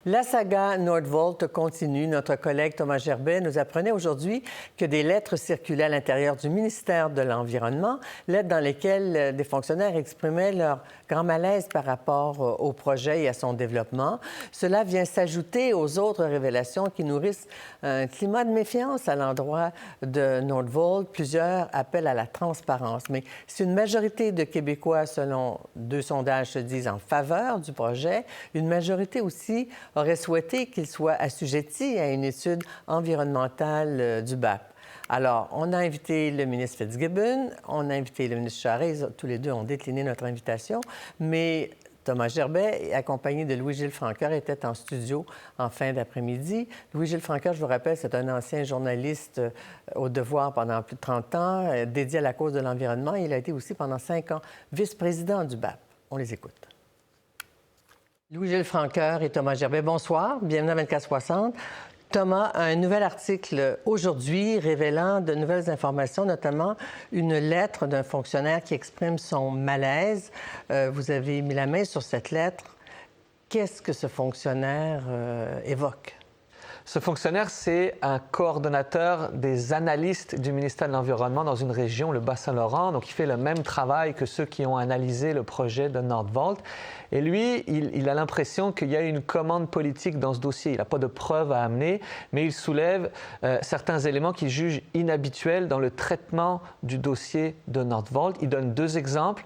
La saga Nordvolt continue. Notre collègue Thomas Gerbet nous apprenait aujourd'hui que des lettres circulaient à l'intérieur du ministère de l'Environnement, lettres dans lesquelles des fonctionnaires exprimaient leur grand malaise par rapport au projet et à son développement. Cela vient s'ajouter aux autres révélations qui nourrissent un climat de méfiance à l'endroit de Nordvolt. Plusieurs appellent à la transparence. Mais si une majorité de Québécois, selon 2 sondages, se disent en faveur du projet, une majorité aussi aurait souhaité qu'il soit assujetti à une étude environnementale du BAP. Alors, on a invité le ministre Fitzgibbon, on a invité le ministre Charest, tous les deux ont décliné notre invitation, mais Thomas Gerbet, accompagné de Louis-Gilles Francoeur, était en studio en fin d'après-midi. Louis-Gilles Francoeur, je vous rappelle, c'est un ancien journaliste au Devoir pendant plus de 30 ans, dédié à la cause de l'environnement. Il a été aussi pendant 5 ans vice-président du BAP. On les écoute. Louis-Gilles Francoeur et Thomas Gerbet, bonsoir. Bienvenue à 24/60. Thomas, un nouvel article aujourd'hui révélant de nouvelles informations, notamment une lettre d'un fonctionnaire qui exprime son malaise. Vous avez mis la main sur cette lettre. Qu'est-ce que ce fonctionnaire évoque? Ce fonctionnaire, c'est un coordonnateur des analystes du ministère de l'Environnement dans une région, le Bas-Saint-Laurent. Donc, il fait le même travail que ceux qui ont analysé le projet de Nordvolt. Et lui, il a l'impression qu'il y a une commande politique dans ce dossier. Il n'a pas de preuves à amener, mais il soulève certains éléments qu'il juge inhabituels dans le traitement du dossier de Nordvolt. Il donne 2 exemples.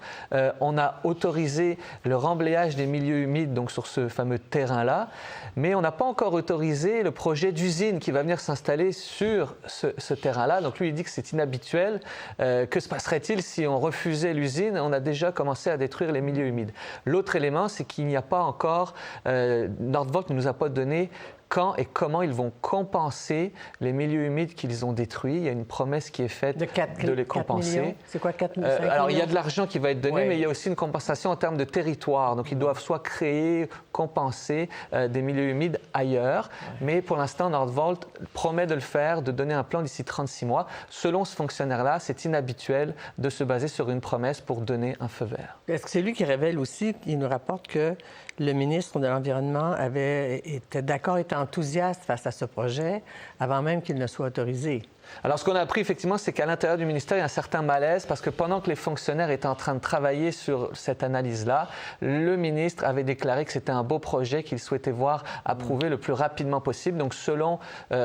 On a autorisé le remblayage des milieux humides, donc sur ce fameux terrain-là, mais on n'a pas encore autorisé le projet d'usine qui va venir s'installer sur ce terrain-là. Donc lui, il dit que c'est inhabituel. Que se passerait-il si on refusait l'usine? On a déjà commencé à détruire les milieux humides. L'autre élément, c'est qu'il n'y a pas encore... Nordvolt ne nous a pas donné quand et comment ils vont compenser les milieux humides qu'ils ont détruits. Il y a une promesse qui est faite de les compenser. C'est quoi, 4 millions? Alors, il y a de l'argent qui va être donné, oui, mais il y a aussi une compensation en termes de territoire. Donc, ils doivent soit créer, compenser des milieux humides ailleurs. Mais pour l'instant, Nordvolt promet de le faire, de donner un plan d'ici 36 mois. Selon ce fonctionnaire-là, c'est inhabituel de se baser sur une promesse pour donner un feu vert. Est-ce que c'est lui qui révèle aussi, il nous rapporte que le ministre de l'Environnement était d'accord, était enthousiaste face à ce projet avant même qu'il ne soit autorisé? Alors, ce qu'on a appris, effectivement, c'est qu'à l'intérieur du ministère, il y a un certain malaise parce que pendant que les fonctionnaires étaient en train de travailler sur cette analyse-là, le ministre avait déclaré que c'était un beau projet qu'il souhaitait voir approuvé le plus rapidement possible. Donc, selon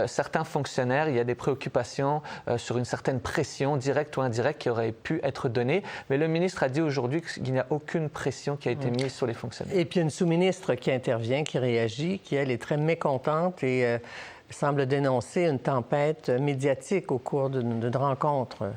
certains fonctionnaires, il y a des préoccupations sur une certaine pression, directe ou indirecte, qui aurait pu être donnée. Mais le ministre a dit aujourd'hui qu'il n'y a aucune pression qui a été mise sur les fonctionnaires. Et puis, une sous-ministre qui intervient, qui réagit, qui, elle, est très mécontente et semble dénoncer une tempête médiatique au cours d'une rencontre.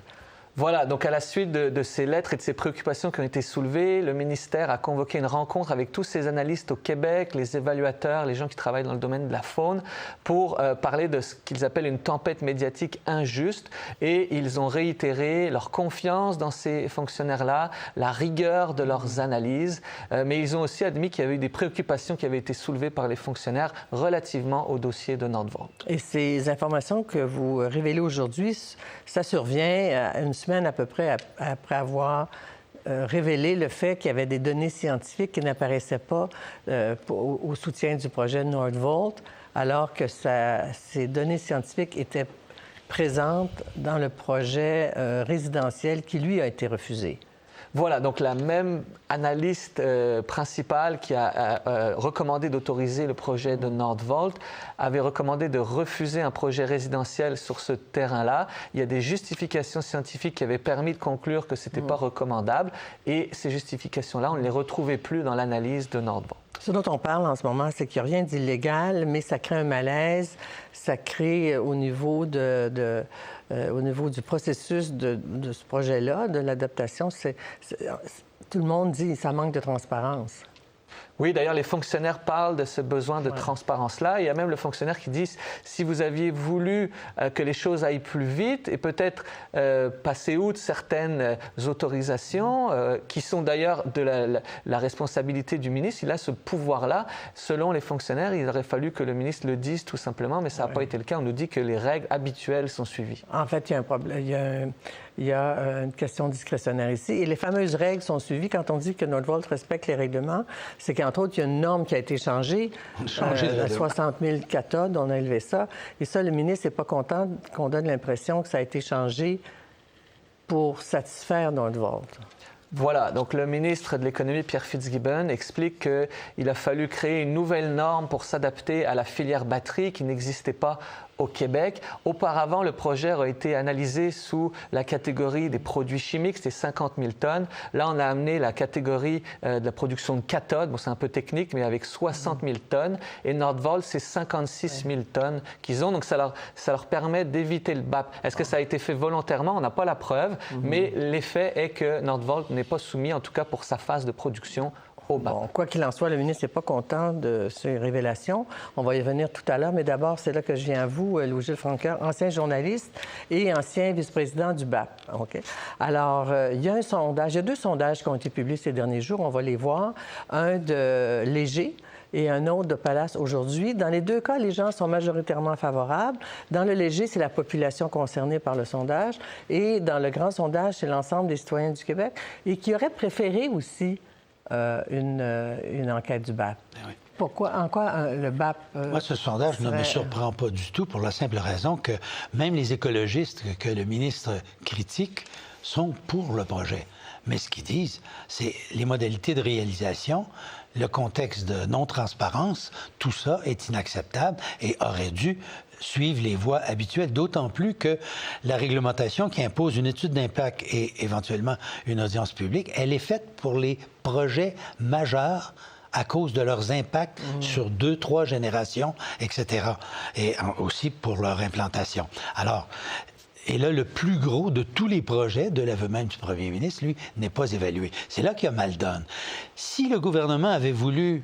Voilà, donc à la suite de ces lettres et de ces préoccupations qui ont été soulevées, le ministère a convoqué une rencontre avec tous ces analystes au Québec, les évaluateurs, les gens qui travaillent dans le domaine de la faune, pour parler de ce qu'ils appellent une tempête médiatique injuste. Et ils ont réitéré leur confiance dans ces fonctionnaires-là, la rigueur de leurs analyses, mais ils ont aussi admis qu'il y avait eu des préoccupations qui avaient été soulevées par les fonctionnaires relativement au dossier de Nordvolt. Et ces informations que vous révélez aujourd'hui, ça survient à une semaine à peu près après avoir révélé le fait qu'il y avait des données scientifiques qui n'apparaissaient pas au soutien du projet de Nordvolt, alors que ces données scientifiques étaient présentes dans le projet résidentiel qui, lui, a été refusé. Voilà, donc la même analyste principale qui a recommandé d'autoriser le projet de Nordvolt avait recommandé de refuser un projet résidentiel sur ce terrain-là. Il y a des justifications scientifiques qui avaient permis de conclure que ce n'était pas recommandable et ces justifications-là, on ne les retrouvait plus dans l'analyse de Nordvolt. Ce dont on parle en ce moment, c'est qu'il n'y a rien d'illégal, mais ça crée un malaise, ça crée au niveau du processus de ce projet-là, de l'adaptation, tout le monde dit que ça manque de transparence. Oui, d'ailleurs, les fonctionnaires parlent de ce besoin de transparence-là. Il y a même le fonctionnaire qui dit si vous aviez voulu que les choses aillent plus vite et peut-être passer outre certaines autorisations, qui sont d'ailleurs de la responsabilité du ministre, il a ce pouvoir-là. Selon les fonctionnaires, il aurait fallu que le ministre le dise tout simplement, mais ça n'a pas été le cas. On nous dit que les règles habituelles sont suivies. En fait, il y a un problème. Il y a une question discrétionnaire ici. Et les fameuses règles sont suivies. Quand on dit que Nordvolt respecte les règlements, c'est qu'en entre autres, il y a une norme qui a été changée, à 60 000 cathodes, on a élevé ça. Et ça, le ministre n'est pas content qu'on donne l'impression que ça a été changé pour satisfaire Nordvolt. Voilà, donc le ministre de l'Économie, Pierre Fitzgibbon, explique qu'il a fallu créer une nouvelle norme pour s'adapter à la filière batterie qui n'existait pas au Québec. Auparavant, le projet a été analysé sous la catégorie des produits chimiques, c'était 50 000 tonnes. Là, on a amené la catégorie de la production de cathodes, bon, c'est un peu technique, mais avec 60 000 tonnes. Et Nordvolt, c'est 56 000 tonnes qu'ils ont, donc ça leur permet d'éviter le BAP. Est-ce que ça a été fait volontairement? On n'a pas la preuve, mais l'effet est que Nordvolt n'est pas soumis, en tout cas pour sa phase de production, au BAP. Bon, quoi qu'il en soit, le ministre n'est pas content de ces révélations. On va y revenir tout à l'heure, mais d'abord, c'est là que je viens à vous, Louis-Gilles Francoeur, ancien journaliste et ancien vice-président du BAP. OK? Alors, il y a deux sondages qui ont été publiés ces derniers jours, on va les voir. Un de Léger et un autre de Palace aujourd'hui. Dans les deux cas, les gens sont majoritairement favorables. Dans le Léger, c'est la population concernée par le sondage. Et dans le grand sondage, c'est l'ensemble des citoyens du Québec et qui auraient préféré aussi une enquête du BAP. Oui. Pourquoi? En quoi le BAP... Moi, ce sondage ne me surprend pas du tout pour la simple raison que même les écologistes que le ministre critique sont pour le projet. Mais ce qu'ils disent, c'est les modalités de réalisation, le contexte de non-transparence, tout ça est inacceptable et aurait dû suivre les voies habituelles, d'autant plus que la réglementation qui impose une étude d'impact et éventuellement une audience publique, elle est faite pour les projets majeurs à cause de leurs impacts sur 2, 3 générations, etc. Et aussi pour leur implantation. Alors, et là, le plus gros de tous les projets, de l'aveu même du premier ministre, lui, n'est pas évalué. C'est là qu'il y a mal donne. Si le gouvernement avait voulu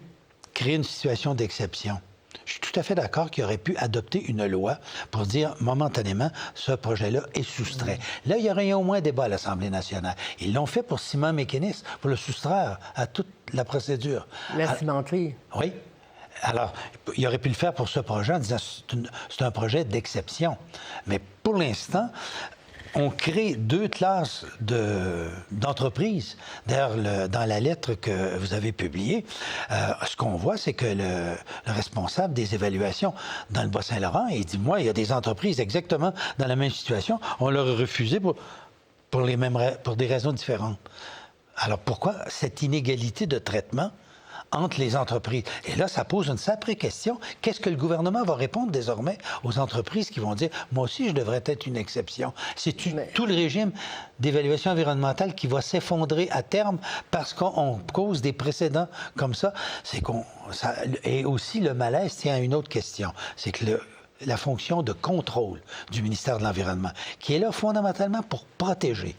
créer une situation d'exception, je suis tout à fait d'accord qu'il aurait pu adopter une loi pour dire momentanément, ce projet-là est soustrait. Là, il y aurait eu au moins débat à l'Assemblée nationale. Ils l'ont fait pour Simon Mécanis, pour le soustraire à toute la procédure. La cimenterie. Oui. Alors, il aurait pu le faire pour ce projet en disant c'est un projet d'exception. Mais pour l'instant, on crée 2 classes d'entreprises. D'ailleurs, dans la lettre que vous avez publiée, ce qu'on voit, c'est que le responsable des évaluations dans le Bas-Saint-Laurent, il dit, moi, il y a des entreprises exactement dans la même situation. On leur a refusé pour des raisons différentes. Alors, pourquoi cette inégalité de traitement entre les entreprises? Et là, ça pose une sacrée question. Qu'est-ce que le gouvernement va répondre désormais aux entreprises qui vont dire « Moi aussi, je devrais être une exception ». C'est tout le régime d'évaluation environnementale qui va s'effondrer à terme parce qu'on cause des précédents comme ça. Et aussi, le malaise tient à une autre question. C'est que la fonction de contrôle du ministère de l'Environnement, qui est là fondamentalement pour protéger.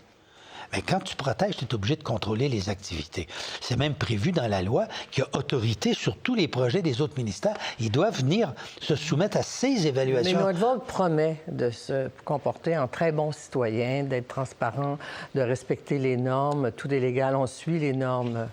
Mais quand tu protèges, tu es obligé de contrôler les activités. C'est même prévu dans la loi qu'il y a autorité sur tous les projets des autres ministères. Ils doivent venir se soumettre à ces évaluations. Mais Nordvolt promet de se comporter en très bon citoyen, d'être transparent, de respecter les normes. Tout est légal, on suit les normes.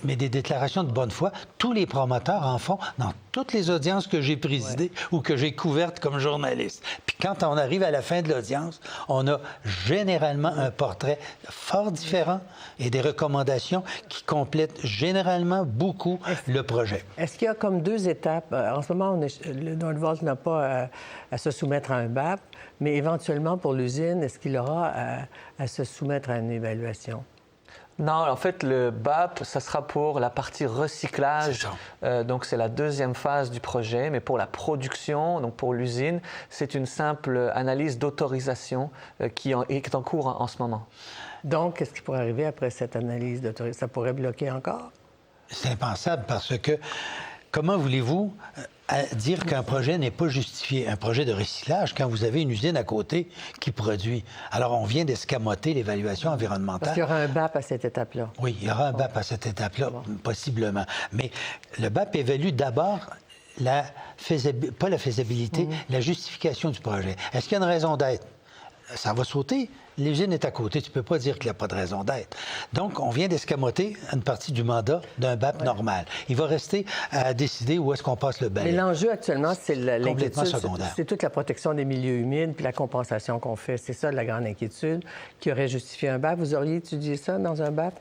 Mais des déclarations de bonne foi, tous les promoteurs en font dans toutes les audiences que j'ai présidées ou que j'ai couvertes comme journaliste. Puis quand on arrive à la fin de l'audience, on a généralement un portrait fort différent et des recommandations qui complètent généralement beaucoup le projet. Est-ce qu'il y a comme 2 étapes? En ce moment, le Nordvolt n'a pas à se soumettre à un BAP, mais éventuellement pour l'usine, est-ce qu'il aura à se soumettre à une évaluation? Non, en fait, le BAP, ça sera pour la partie recyclage. Donc, c'est la 2e phase du projet. Mais pour la production, donc pour l'usine, c'est une simple analyse d'autorisation qui est en cours en ce moment. Donc, qu'est-ce qui pourrait arriver après cette analyse d'autorisation? Ça pourrait bloquer encore? C'est impensable parce que comment voulez-vous dire qu'un projet n'est pas justifié, un projet de recyclage, quand vous avez une usine à côté qui produit? Alors, on vient d'escamoter l'évaluation environnementale. Parce qu'il y aura un BAP à cette étape-là. Oui, il y aura un BAP à cette étape-là, possiblement. Mais le BAP évalue d'abord pas la faisabilité, la justification du projet. Est-ce qu'il y a une raison d'être? Ça va sauter. L'usine est à côté. Tu ne peux pas dire qu'il n'y a pas de raison d'être. Donc, on vient d'escamoter une partie du mandat d'un BAP normal. Il va rester à décider où est-ce qu'on passe le balai. Mais l'enjeu actuellement, c'est complètement l'inquiétude. Secondaire. C'est toute la protection des milieux humides puis la compensation qu'on fait. C'est ça la grande inquiétude qui aurait justifié un BAP. Vous auriez étudié ça dans un BAP?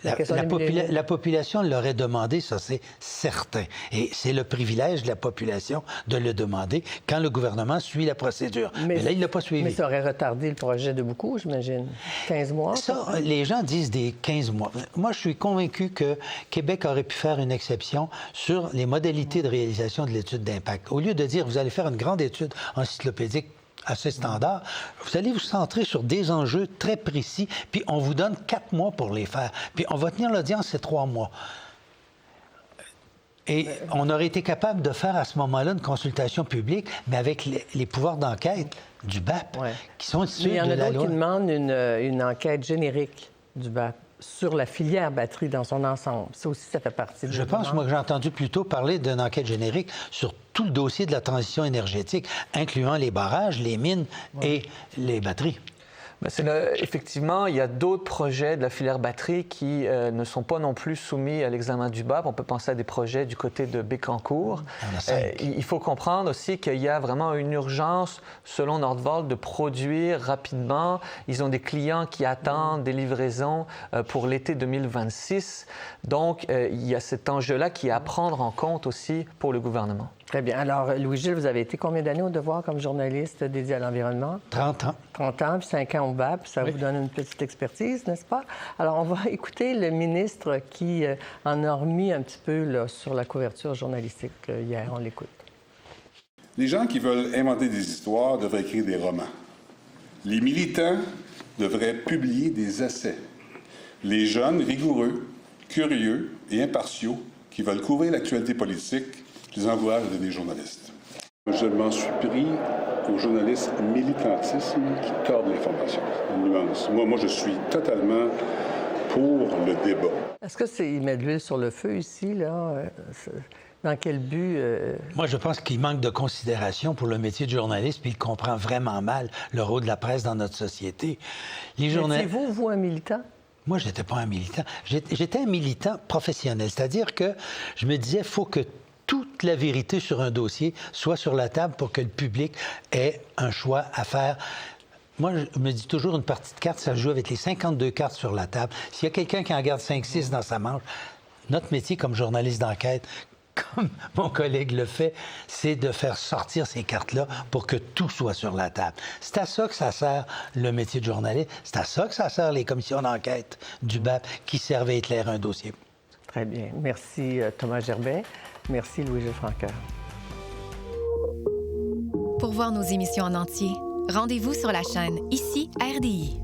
La population l'aurait demandé, ça c'est certain. Et c'est le privilège de la population de le demander quand le gouvernement suit la procédure. Mais là, il ne l'a pas suivi. Mais ça aurait retardé le projet de beaucoup, j'imagine. 15 mois? Ça, les gens disent des 15 mois. Moi, je suis convaincu que Québec aurait pu faire une exception sur les modalités de réalisation de l'étude d'impact. Au lieu de dire, vous allez faire une grande étude encyclopédique assez standard, vous allez vous centrer sur des enjeux très précis, puis on vous donne 4 mois pour les faire. Puis on va tenir l'audience, c'est 3 mois. Et on aurait été capable de faire à ce moment-là une consultation publique, mais avec les pouvoirs d'enquête du BAP, qui sont issus de la loi. Il y en a d'autres qui demandent une enquête générique du BAP sur la filière batterie dans son ensemble. Ça aussi, ça fait partie de Je pense, moi, que j'ai entendu plutôt parler d'une enquête générique sur tout le dossier de la transition énergétique, incluant les barrages, les mines et les batteries. Effectivement, il y a d'autres projets de la filière batterie qui ne sont pas non plus soumis à l'examen du BAP. On peut penser à des projets du côté de Bécancour. Il faut comprendre aussi qu'il y a vraiment une urgence, selon Nordvolt, de produire rapidement. Ils ont des clients qui attendent des livraisons pour l'été 2026. Donc, il y a cet enjeu-là qui est à prendre en compte aussi pour le gouvernement. Très bien. Alors, Louis-Gilles, vous avez été combien d'années au devoir comme journaliste dédié à l'environnement? 30 ans. 30 ans, puis 5 ans au BAP. Ça vous donne une petite expertise, n'est-ce pas? Alors, on va écouter le ministre qui en a remis un petit peu là, sur la couverture journalistique hier. On l'écoute. Les gens qui veulent inventer des histoires devraient écrire des romans. Les militants devraient publier des essais. Les jeunes rigoureux, curieux et impartiaux qui veulent couvrir l'actualité politique, je les encourage à devenir journalistes. Je m'en suis pris aux journalistes militantisme qui tordent l'information. Une nuance. Moi, je suis totalement pour le débat. Est-ce que c'est mettre de l'huile sur le feu ici, là? Dans quel but? Moi, je pense qu'il manque de considération pour le métier de journaliste, puis il comprend vraiment mal le rôle de la presse dans notre société. Étiez-vous, un militant? Moi, je n'étais pas un militant. J'étais un militant professionnel, c'est-à-dire que je me disais, il faut que toute la vérité sur un dossier soit sur la table pour que le public ait un choix à faire. Moi, je me dis toujours, une partie de cartes, ça se joue avec les 52 cartes sur la table. S'il y a quelqu'un qui en garde 5-6 dans sa manche, notre métier comme journaliste d'enquête, comme mon collègue le fait, c'est de faire sortir ces cartes-là pour que tout soit sur la table. C'est à ça que ça sert le métier de journaliste. C'est à ça que ça sert les commissions d'enquête du BAP qui servent à éclairer un dossier. Très bien. Merci, Thomas Gerbet. Merci, Louis-Gilles Franqueur. Pour voir nos émissions en entier, rendez-vous sur la chaîne Ici RDI.